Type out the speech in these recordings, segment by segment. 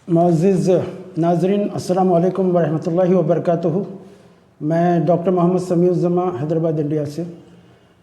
معزز ناظرین، السلام علیکم ورحمۃ اللہ وبرکاتہ۔ میں ڈاکٹر محمد سمیع الزماں حیدرآباد انڈیا سے۔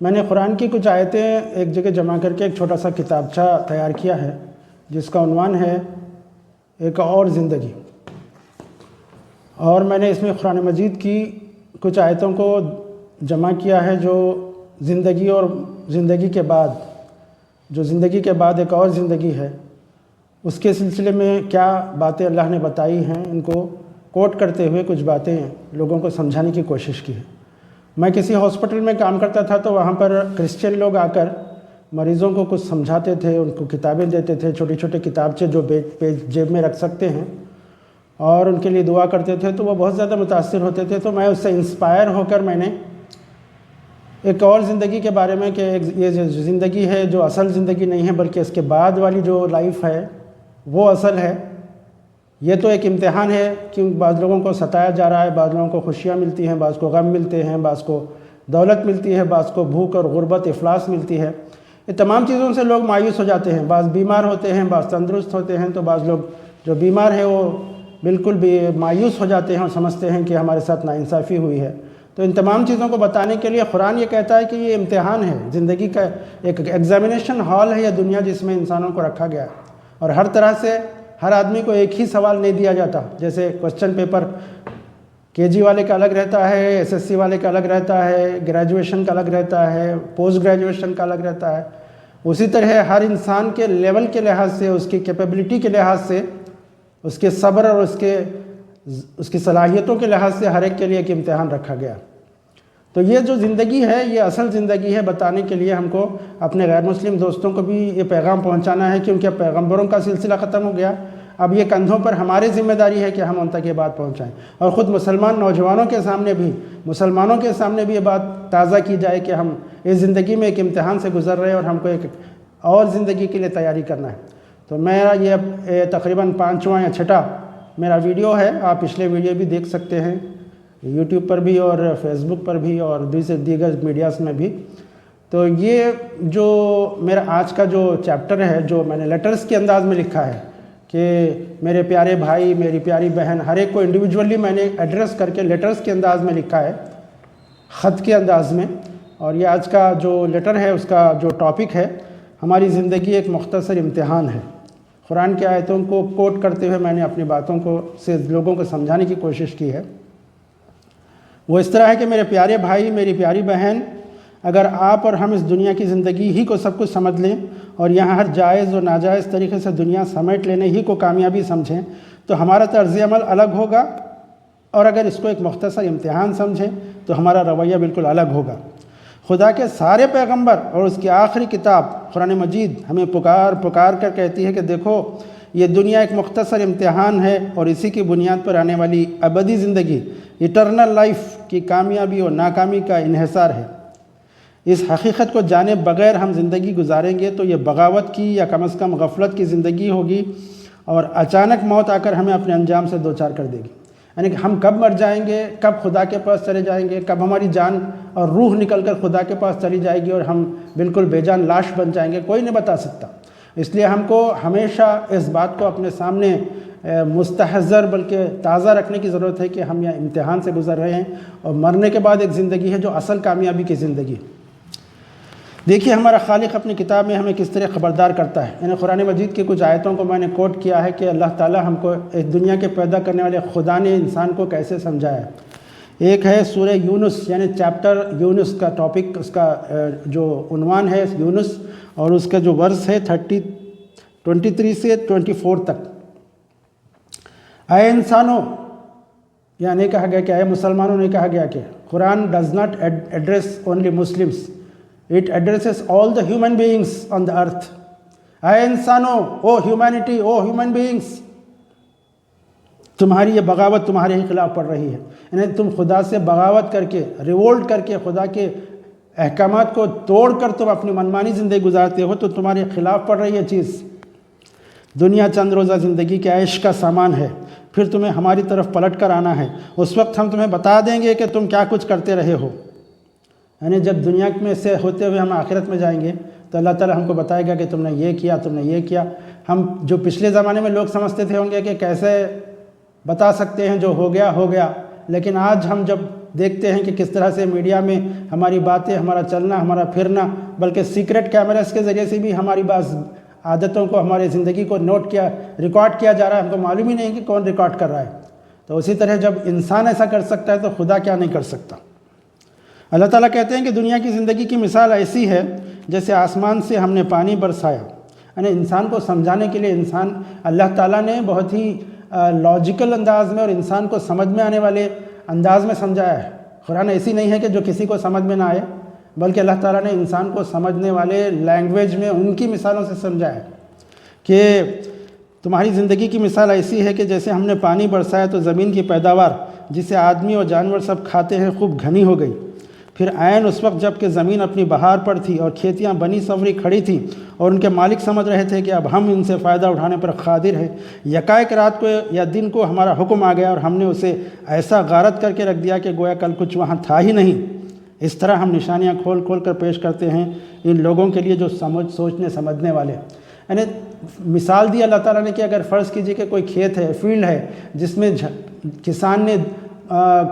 میں نے قرآن کی کچھ آیتیں ایک جگہ جمع کر کے ایک چھوٹا سا کتابچہ تیار کیا ہے جس کا عنوان ہے ایک اور زندگی، اور میں نے اس میں قرآن مجید کی کچھ آیتوں کو جمع کیا ہے جو زندگی اور زندگی کے بعد، جو زندگی کے بعد ایک اور زندگی ہے، اس کے سلسلے میں کیا باتیں اللہ نے بتائی ہیں، ان کو کوٹ کرتے ہوئے کچھ باتیں لوگوں کو سمجھانے کی کوشش کی ہے۔ میں کسی ہاسپٹل میں کام کرتا تھا تو وہاں پر کرسچین لوگ آ کر مریضوں کو کچھ سمجھاتے تھے، ان کو کتابیں دیتے تھے، چھوٹے چھوٹے کتابچے جو جیب میں رکھ سکتے ہیں، اور ان کے لیے دعا کرتے تھے، تو وہ بہت زیادہ متاثر ہوتے تھے۔ تو میں اس سے انسپائر ہو کر میں نے ایک اور زندگی کے بارے میں، کہ یہ جو زندگی ہے جو اصل زندگی نہیں ہے بلکہ اس کے بعد والی جو لائف ہے وہ اصل ہے۔ یہ تو ایک امتحان ہے، کیونکہ بعض لوگوں کو ستایا جا رہا ہے، بعض لوگوں کو خوشیاں ملتی ہیں، بعض کو غم ملتے ہیں، بعض کو دولت ملتی ہے، بعض کو بھوک اور غربت افلاس ملتی ہے۔ یہ تمام چیزوں سے لوگ مایوس ہو جاتے ہیں، بعض بیمار ہوتے ہیں، بعض تندرست ہوتے ہیں۔ تو بعض لوگ جو بیمار ہیں وہ بالکل بھی مایوس ہو جاتے ہیں اور سمجھتے ہیں کہ ہمارے ساتھ ناانصافی ہوئی ہے۔ تو ان تمام چیزوں کو بتانے کے لیے قرآن یہ کہتا ہے کہ یہ امتحان ہے، زندگی کا ایک ایگزامینیشن ہال ہے یہ دنیا، جس میں انسانوں کو رکھا گیا ہے، اور ہر طرح سے ہر آدمی کو ایک ہی سوال نہیں دیا جاتا۔ جیسے کوسچن پیپر KG والے کا الگ رہتا ہے، SSC والے کا الگ رہتا ہے، گریجویشن کا الگ رہتا ہے، پوسٹ گریجویشن کا الگ رہتا ہے، اسی طرح ہر انسان کے لیول کے لحاظ سے، اس کی کیپیبلٹی کے لحاظ سے، اس کے صبر اور اس کی صلاحیتوں کے لحاظ سے ہر ایک کے لیے ایک امتحان رکھا گیا۔ تو یہ جو زندگی ہے یہ اصل زندگی ہے، بتانے کے لیے ہم کو اپنے غیر مسلم دوستوں کو بھی یہ پیغام پہنچانا ہے، کیونکہ پیغمبروں کا سلسلہ ختم ہو گیا۔ اب یہ کندھوں پر ہماری ذمہ داری ہے کہ ہم ان تک یہ بات پہنچائیں، اور خود مسلمان نوجوانوں کے سامنے بھی، مسلمانوں کے سامنے بھی یہ بات تازہ کی جائے کہ ہم اس زندگی میں ایک امتحان سے گزر رہے ہیں اور ہم کو ایک اور زندگی کے لیے تیاری کرنا ہے۔ تو میرا یہ تقریباً 5واں یا 6واں میرا ویڈیو ہے، آپ پچھلے ویڈیو بھی دیکھ سکتے ہیں یوٹیوب پر بھی اور فیس بک پر بھی اور دیگر میڈیاز میں بھی۔ تو یہ جو میرا آج کا جو چیپٹر ہے، جو میں نے لیٹرز کے انداز میں لکھا ہے کہ میرے پیارے بھائی، میری پیاری بہن، ہر ایک کو انڈیویجولی میں نے ایڈریس کر کے لیٹرز کے انداز میں لکھا ہے، خط کے انداز میں۔ اور یہ آج کا جو لیٹر ہے اس کا جو ٹاپک ہے، ہماری زندگی ایک مختصر امتحان ہے۔ قرآن کی آیتوں کو کوٹ کرتے ہوئے میں نے اپنی باتوں کو سے لوگوں کو سمجھانے کی کوشش کی ہے۔ وہ اس طرح ہے کہ میرے پیارے بھائی، میری پیاری بہن، اگر آپ اور ہم اس دنیا کی زندگی ہی کو سب کچھ سمجھ لیں اور یہاں ہر جائز اور ناجائز طریقے سے دنیا سمیٹ لینے ہی کو کامیابی سمجھیں تو ہمارا طرز عمل الگ ہوگا، اور اگر اس کو ایک مختصر امتحان سمجھیں تو ہمارا رویہ بالکل الگ ہوگا۔ خدا کے سارے پیغمبر اور اس کی آخری کتاب قرآن مجید ہمیں پکار کر کہتی ہے کہ دیکھو، یہ دنیا ایک مختصر امتحان ہے، اور اسی کی بنیاد پر آنے والی ابدی زندگی، ایٹرنل لائف کی کامیابی اور ناکامی کا انحصار ہے۔ اس حقیقت کو جانے بغیر ہم زندگی گزاریں گے تو یہ بغاوت کی یا کم از کم غفلت کی زندگی ہوگی، اور اچانک موت آ کر ہمیں اپنے انجام سے دوچار کر دے گی۔ یعنی کہ ہم کب مر جائیں گے، کب خدا کے پاس چلے جائیں گے، کب ہماری جان اور روح نکل کر خدا کے پاس چلی جائے گی اور ہم بالکل بے جان لاش بن جائیں گے، کوئی نہیں بتا سکتا۔ اس لیے ہم کو ہمیشہ اس بات کو اپنے سامنے مستحضر بلکہ تازہ رکھنے کی ضرورت ہے کہ ہم یہ امتحان سے گزر رہے ہیں، اور مرنے کے بعد ایک زندگی ہے جو اصل کامیابی کی زندگی ہے۔ دیکھیے ہمارا خالق اپنی کتاب میں ہمیں کس طرح خبردار کرتا ہے۔ یعنی قرآن مجید کی کچھ آیتوں کو میں نے کوٹ کیا ہے کہ اللہ تعالیٰ ہم کو اس دنیا کے پیدا کرنے والے خدا نے انسان کو کیسے سمجھایا ہے۔ ایک ہے سورہ یونس، یعنی چیپٹر یونس کا ٹاپک، اس کا جو عنوان ہے یونس، اور اس کا جو ورس ہے 23 سے 24 تک۔ اے انسانوں، یہاں نہیں کہا گیا کہ اے مسلمانوں، نہیں کہا گیا کہ Quran does not address only Muslims, it addresses all the human beings on the earth۔ اے انسانوں، O humanity, O human beings, تمہاری یہ بغاوت تمہارے ہی خلاف پڑ رہی ہے۔ یعنی تم خدا سے بغاوت کر کے، ریولٹ کر کے، خدا کے احکامات کو توڑ کر تم اپنی منمانی زندگی گزارتے ہو تو تمہارے خلاف پڑ رہی ہے چیز۔ دنیا چند روزہ زندگی کے عیش کا سامان ہے، پھر تمہیں ہماری طرف پلٹ کر آنا ہے، اس وقت ہم تمہیں بتا دیں گے کہ تم کیا کچھ کرتے رہے ہو۔ یعنی جب دنیا میں سے ہوتے ہوئے ہم آخرت میں جائیں گے تو اللہ تعالیٰ ہم کو بتائے گا کہ تم نے یہ کیا، تم نے یہ کیا۔ ہم جو پچھلے زمانے میں لوگ سمجھتے تھے ہوں گے کہ کیسے بتا سکتے ہیں، جو ہو گیا ہو گیا، لیکن آج ہم جب دیکھتے ہیں کہ کس طرح سے میڈیا میں ہماری باتیں، ہمارا چلنا، ہمارا پھرنا، بلکہ سیکرٹ کیمراز کے ذریعے سے بھی ہماری بعض عادتوں کو، ہماری زندگی کو نوٹ کیا، ریکارڈ کیا جا رہا ہے، ہم کو معلوم ہی نہیں کہ کون ریکارڈ کر رہا ہے۔ تو اسی طرح جب انسان ایسا کر سکتا ہے تو خدا کیا نہیں کر سکتا۔ اللہ تعالیٰ کہتے ہیں کہ دنیا کی زندگی کی مثال ایسی ہے جیسے آسمان سے ہم نے پانی برسایا۔ یعنی انسان کو سمجھانے کے لیے اللہ تعالیٰ نے بہت ہی لاجیکل انداز میں اور انسان کو سمجھ میں آنے والے انداز میں سمجھایا ہے۔ قرآن ایسی نہیں ہے کہ جو کسی کو سمجھ میں نہ آئے، بلکہ اللہ تعالیٰ نے انسان کو سمجھنے والے لینگویج میں ان کی مثالوں سے سمجھایا ہے کہ تمہاری زندگی کی مثال ایسی ہے کہ جیسے ہم نے پانی برسایا تو زمین کی پیداوار جسے آدمی اور جانور سب کھاتے ہیں خوب گھنی ہو گئی۔ پھر عین اس وقت جب کہ زمین اپنی بہار پر تھی اور کھیتیاں بنی سنوری کھڑی تھیں اور ان کے مالک سمجھ رہے تھے کہ اب ہم ان سے فائدہ اٹھانے پر قادر ہیں، یکایک رات کو یا دن کو ہمارا حکم آ گیا اور ہم نے اسے ایسا غارت کر کے رکھ دیا کہ گویا کل کچھ وہاں تھا ہی نہیں۔ اس طرح ہم نشانیاں کھول کھول کر پیش کرتے ہیں ان لوگوں کے لیے جو سوچنے سمجھنے والے۔ یعنی مثال دی اللہ تعالیٰ نے کہ اگر فرض کیجئے کہ کوئی کھیت ہے، فیلڈ ہے، جس میں کسان نے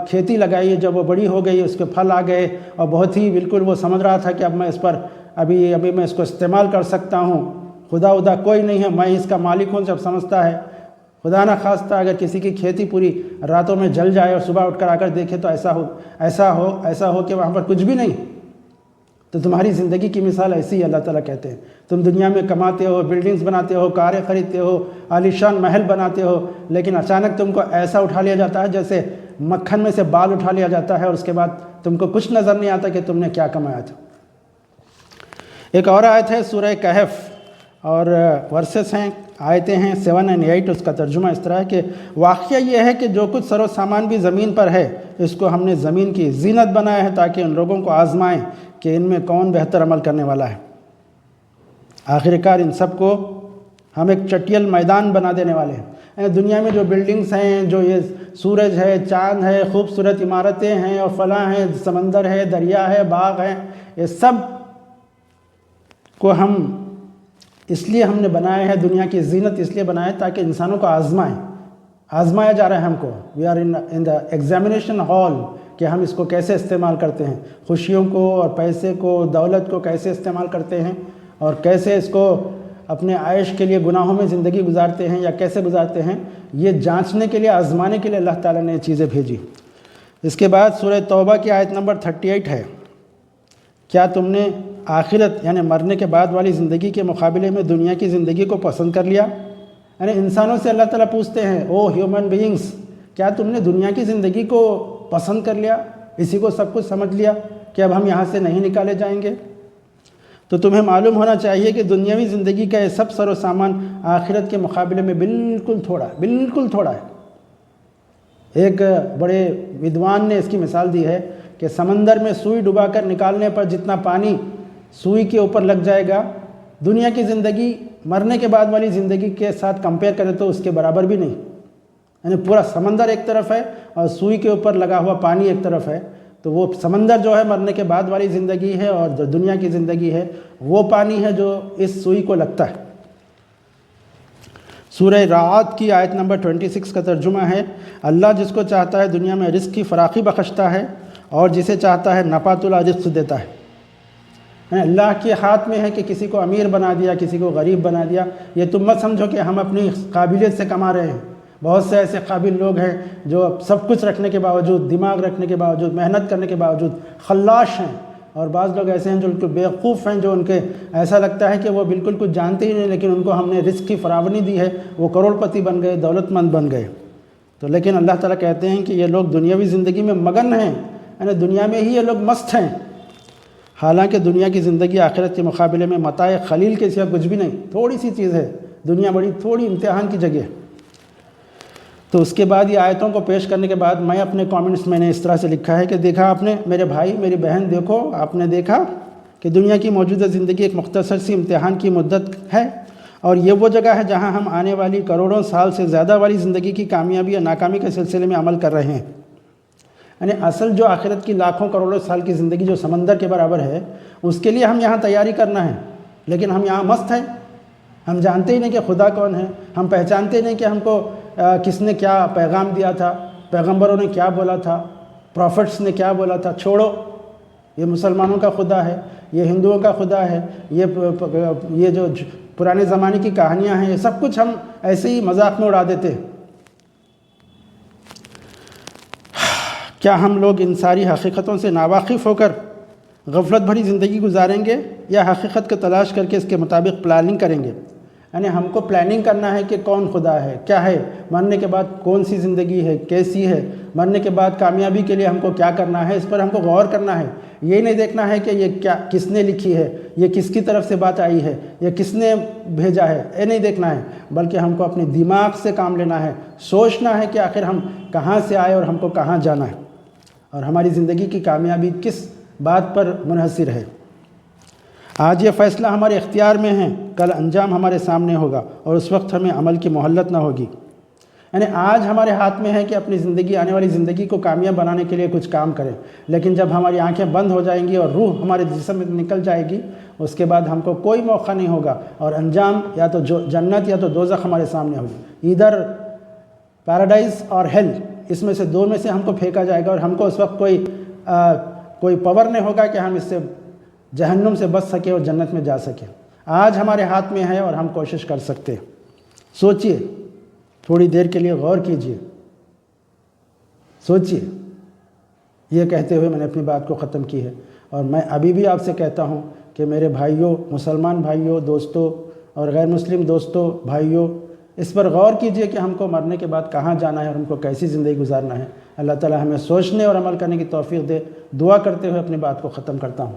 کھیتی لگائی ہے، جب وہ بڑی ہو گئی، اس کے پھل آ گئے اور بہت ہی بالکل وہ سمجھ رہا تھا کہ اب میں اس پر ابھی میں اس کو استعمال کر سکتا ہوں، خدا کوئی نہیں ہے، میں اس کا مالک ہوں، جب سمجھتا ہے۔ خدا نہ خواستہ اگر کسی کی کھیتی پوری راتوں میں جل جائے اور صبح اٹھ کر آ کر دیکھے تو ایسا ہو کہ وہاں پر کچھ بھی نہیں۔ تو تمہاری زندگی کی مثال ایسی ہے، اللہ تعالیٰ کہتے ہیں۔ تم دنیا میں کماتے ہو، بلڈنگز بناتے ہو، کاریں خریدتے ہو، عالیشان محل بناتے ہو، لیکن اچانک تم کو ایسا اٹھا لیا جاتا ہے جیسے مکھن میں سے بال اٹھا لیا جاتا ہے، اور اس کے بعد تم کو کچھ نظر نہیں آتا کہ تم نے کیا کمایا تھا۔ ایک اور آیت ہے سورہ کہف، اور ورسز ہیں، آیتیں ہیں 7 اور 8۔ اس کا ترجمہ اس طرح ہے کہ واقعہ یہ ہے کہ جو کچھ سر و سامان بھی زمین پر ہے، اس کو ہم نے زمین کی زینت بنایا ہے تاکہ ان لوگوں کو آزمائیں کہ ان میں کون بہتر عمل کرنے والا ہے۔ آخرکار ان سب کو ہم ایک چٹیل میدان بنا دینے والے ہیں۔ دنیا میں جو بلڈنگز ہیں، جو یہ سورج ہے، چاند ہے، خوبصورت عمارتیں ہیں اور فلاں ہیں، سمندر ہے، دریا ہے، باغ ہیں، یہ سب کو اس لیے ہم نے بنایا ہے، دنیا کی زینت اس لیے بنایا ہے تاکہ انسانوں کو آزمایا جا رہا ہے ہم کو۔ We are in the examination hall کہ ہم اس کو کیسے استعمال کرتے ہیں، خوشیوں کو اور پیسے کو، دولت کو کیسے استعمال کرتے ہیں، اور کیسے اس کو اپنے عائش کے لیے گناہوں میں زندگی گزارتے ہیں یا کیسے گزارتے ہیں، یہ جانچنے کے لیے، آزمانے کے لیے اللہ تعالیٰ نے یہ چیزیں بھیجی۔ اس کے بعد سورہ توبہ کی آیت نمبر 38 ہے، کیا تم نے آخرت یعنی مرنے کے بعد والی زندگی کے مقابلے میں دنیا کی زندگی کو پسند کر لیا؟ یعنی انسانوں سے اللہ تعالیٰ پوچھتے ہیں، او ہیومن بینگز، کیا تم نے دنیا کی زندگی کو پسند کر لیا، اسی کو سب کچھ سمجھ لیا کہ اب ہم یہاں سے نہیں نکالے جائیں گے؟ تو تمہیں معلوم ہونا چاہیے کہ دنیاوی زندگی کا یہ سب سر و سامان آخرت کے مقابلے میں بالکل تھوڑا ہے۔ ایک بڑے ودوان نے اس کی مثال دی ہے کہ سمندر میں سوئی ڈبا کر نکالنے پر جتنا پانی سوئی کے اوپر لگ جائے گا، دنیا کی زندگی مرنے کے بعد والی زندگی کے ساتھ کمپیئر کرے تو اس کے برابر بھی نہیں۔ یعنی پورا سمندر ایک طرف ہے اور سوئی کے اوپر لگا ہوا پانی ایک طرف ہے، تو وہ سمندر جو ہے مرنے کے بعد والی زندگی ہے، اور جو دنیا کی زندگی ہے وہ پانی ہے جو اس سوئی کو لگتا ہے۔ سورہ رعد کی آیت نمبر 26 کا ترجمہ ہے، اللہ جس کو چاہتا ہے دنیا میں رزق کی فراخی بخشتا ہے اور جسے چاہتا ہے نپات الرزق دیتا ہے۔ اللہ کے ہاتھ میں ہے کہ کسی کو امیر بنا دیا، کسی کو غریب بنا دیا۔ یہ تم مت سمجھو کہ ہم اپنی قابلیت سے کما رہے ہیں۔ بہت سے ایسے قابل لوگ ہیں جو سب کچھ رکھنے کے باوجود، دماغ رکھنے کے باوجود، محنت کرنے کے باوجود خلاش ہیں، اور بعض لوگ ایسے ہیں جو ان کو بیوقوف ہیں، جو ان کے ایسا لگتا ہے کہ وہ بالکل کچھ جانتے ہی نہیں، لیکن ان کو ہم نے رزق کی فراوانی دی ہے، وہ کروڑ پتی بن گئے، دولت مند بن گئے۔ تو لیکن اللہ تعالیٰ کہتے ہیں کہ یہ لوگ دنیاوی زندگی میں مگن ہیں، یعنی دنیا میں ہی یہ لوگ مست ہیں، حالانکہ دنیا کی زندگی آخرت کے مقابلے میں متاع خلیل کے سوا کچھ بھی نہیں، تھوڑی سی چیز ہے۔ دنیا بڑی تھوڑی امتحان کی جگہ ہے۔ تو اس کے بعد یہ آیتوں کو پیش کرنے کے بعد میں اپنے کامنٹس میں نے اس طرح سے لکھا ہے کہ دیکھا آپ نے میرے بھائی، میری بہن، دیکھو آپ نے دیکھا کہ دنیا کی موجودہ زندگی ایک مختصر سی امتحان کی مدت ہے، اور یہ وہ جگہ ہے جہاں ہم آنے والی کروڑوں سال سے زیادہ والی زندگی کی کامیابی یا ناکامی کے سلسلے میں عمل کر رہے ہیں۔ یعنی اصل جو آخرت کی لاکھوں کروڑوں سال کی زندگی جو سمندر کے برابر ہے، اس کے لیے ہم یہاں تیاری کرنا ہے۔ لیکن ہم یہاں مست ہیں، ہم جانتے ہی نہیں کہ خدا کون ہے، ہم پہچانتے ہی نہیں کہ ہم کو کس نے کیا پیغام دیا تھا، پیغمبروں نے کیا بولا تھا، پروفٹس نے کیا بولا تھا۔ چھوڑو، یہ مسلمانوں کا خدا ہے، یہ ہندوؤں کا خدا ہے، یہ جو پرانے زمانے کی کہانیاں ہیں، یہ سب کچھ ہم ایسے ہی مذاق میں اڑا دیتے ہیں۔ کیا ہم لوگ ان ساری حقیقتوں سے ناواقف ہو کر غفلت بھری زندگی گزاریں گے، یا حقیقت کو تلاش کر کے اس کے مطابق پلاننگ کریں گے؟ یعنی ہم کو پلاننگ کرنا ہے کہ کون خدا ہے، کیا ہے، مرنے کے بعد کون سی زندگی ہے، کیسی ہے، مرنے کے بعد کامیابی کے لیے ہم کو کیا کرنا ہے، اس پر ہم کو غور کرنا ہے۔ یہ نہیں دیکھنا ہے کہ یہ کیا کس نے لکھی ہے، یہ کس کی طرف سے بات آئی ہے، یہ کس نے بھیجا ہے، یہ نہیں دیکھنا ہے، بلکہ ہم کو اپنے دماغ سے کام لینا ہے، سوچنا ہے کہ آخر ہم کہاں سے آئے اور ہم کو کہاں جانا ہے، اور ہماری زندگی کی کامیابی کس بات پر منحصر ہے۔ آج یہ فیصلہ ہمارے اختیار میں ہے، کل انجام ہمارے سامنے ہوگا، اور اس وقت ہمیں عمل کی مہلت نہ ہوگی۔ یعنی آج ہمارے ہاتھ میں ہے کہ اپنی زندگی، آنے والی زندگی کو کامیاب بنانے کے لیے کچھ کام کریں، لیکن جب ہماری آنکھیں بند ہو جائیں گی اور روح ہمارے جسم میں نکل جائے گی، اس کے بعد ہم کو کوئی موقع نہیں ہوگا، اور انجام یا تو جنت یا تو دوزخ ہمارے سامنے ہوگی، ادھر پیراڈائز اور ہیل، اس میں سے دو میں سے ہم کو پھینکا جائے گا، اور ہم کو اس وقت کوئی پاور نہیں ہوگا کہ ہم اس سے جہنم سے بچ سکے اور جنت میں جا سکے۔ آج ہمارے ہاتھ میں ہے اور ہم کوشش کر سکتے ہیں۔ سوچئے، تھوڑی دیر کے لیے غور کیجئے، سوچئے۔ یہ کہتے ہوئے میں نے اپنی بات کو ختم کی ہے، اور میں ابھی بھی آپ سے کہتا ہوں کہ میرے بھائیوں، مسلمان بھائیوں، دوستوں اور غیر مسلم دوستوں، بھائیوں، اس پر غور کیجئے کہ ہم کو مرنے کے بعد کہاں جانا ہے اور ہم کو کیسی زندگی گزارنا ہے۔ اللہ تعالی ہمیں سوچنے اور عمل کرنے کی توفیق دے۔ دعا کرتے ہوئے اپنی بات کو ختم کرتا ہوں۔